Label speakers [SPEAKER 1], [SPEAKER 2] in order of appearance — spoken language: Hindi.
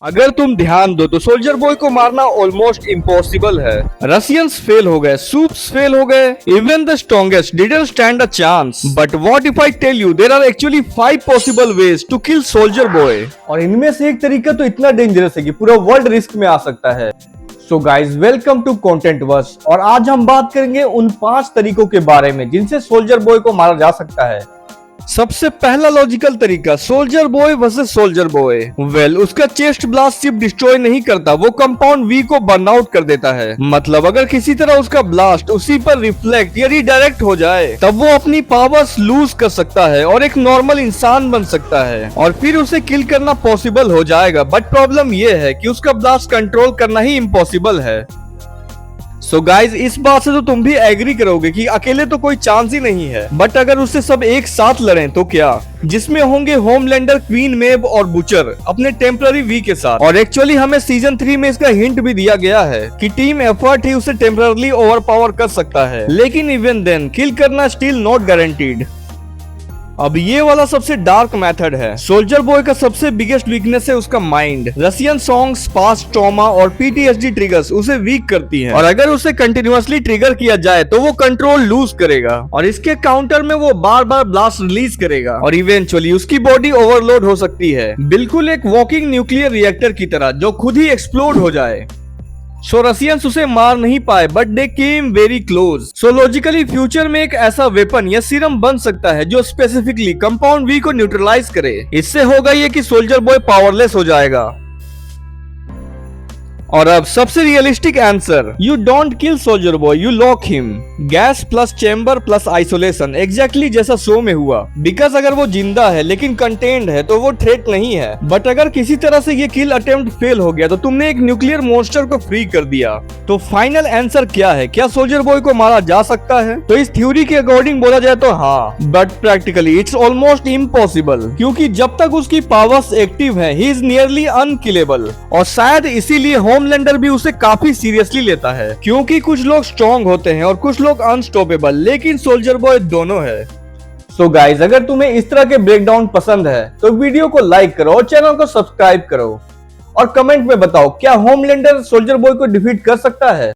[SPEAKER 1] अगर तुम ध्यान दो तो सोल्जर बॉय को मारना ऑलमोस्ट इम्पॉसिबल है। रशियंस फेल हो गए, सूप्स फेल हो गए, even the strongest didn't stand a chance. But what if I tell you there are actually 5 possible ways to kill Soldier Boy. और इनमें से एक तरीका तो इतना डेंजरस है कि पूरा वर्ल्ड रिस्क में आ सकता है। So guys welcome to Content Verse, और आज हम बात करेंगे उन 5 तरीकों के बारे में जिनसे सोल्जर बॉय को मारा जा सकता है। सबसे पहला लॉजिकल तरीका, soldier boy versus soldier boy. Well, उसका चेस्ट ब्लास्ट सिर्फ डिस्ट्रॉय नहीं करता, वो कंपाउंड वी को बर्न आउट कर देता है। मतलब अगर किसी तरह उसका ब्लास्ट उसी पर रिफ्लेक्ट या रिडायरेक्ट हो जाए तब वो अपनी पावर्स लूज कर सकता है और एक नॉर्मल इंसान बन सकता है, और फिर उसे किल करना पॉसिबल हो जाएगा। बट प्रॉब्लम ये है कि उसका ब्लास्ट कंट्रोल करना ही इम्पॉसिबल है। सो गाइज, इस बात से तो तुम भी एग्री करोगे कि अकेले तो कोई चांस ही नहीं है। बट अगर उससे सब एक साथ लड़ें तो क्या, जिसमें होंगे होमलैंडर, क्वीन मेब और बुचर अपने टेम्पररी वी के साथ। और एक्चुअली हमें सीजन 3 में इसका हिंट भी दिया गया है कि टीम एफर्ट ही उसे टेम्पररी ओवरपावर कर सकता है, लेकिन इवन देन किल करना स्टिल नॉट गारंटीड। अब ये वाला सबसे डार्क मेथड है। सोल्जर बॉय का सबसे बिगेस्ट वीकनेस है उसका mind. Russian songs, past trauma और पीटीएसडी ट्रिगर्स उसे वीक करती हैं, और अगर उसे कंटिन्यूअसली ट्रिगर किया जाए तो वो कंट्रोल लूज करेगा, और इसके काउंटर में वो बार बार ब्लास्ट रिलीज करेगा, और इवेंचुअली उसकी बॉडी ओवरलोड हो सकती है, बिल्कुल एक वॉकिंग न्यूक्लियर रिएक्टर की तरह जो खुद ही एक्सप्लोड हो जाए। सो रशियंस उसे मार नहीं पाए, but they came very close. So logically future में एक ऐसा वेपन या सीरम बन सकता है जो स्पेसिफिकली कंपाउंड वी को न्यूट्रलाइज करे। इससे होगा ये कि सोल्जर बॉय पावरलेस हो जाएगा। और अब सबसे realistic answer, you don't kill Soldier boy, you lock him. Gas plus chamber plus isolation, exactly जैसा शो में हुआ। बिकॉज अगर वो जिंदा है लेकिन कंटेन्ड है तो वो थ्रेट नहीं है। बट अगर किसी तरह से ये किल अटेम्प्ट फेल हो गया तो तुमने एक न्यूक्लियर मॉन्स्टर को फ्री कर दिया। तो फाइनल आंसर क्या है, क्या सोल्जर बॉय को मारा जा सकता है? तो इस थ्योरी के अकॉर्डिंग बोला जाए तो हाँ, but practically it's almost impossible, क्योंकि जब तक उसकी पावर्स एक्टिव है ही इज नियरली अनकिलेबल। और शायद इसीलिए होमलैंडर भी उसे काफी सीरियसली लेता है, क्योंकि कुछ लोग स्ट्रॉन्ग होते हैं और कुछ लोग अनस्टॉपेबल, लेकिन सोल्जर बॉय दोनों है। सो गाइज, अगर तुम्हें इस तरह के ब्रेकडाउन पसंद है तो वीडियो को लाइक करो और चैनल को सब्सक्राइब करो, और कमेंट में बताओ क्या होमलैंडर सोल्जर बॉय को डिफीट कर सकता है।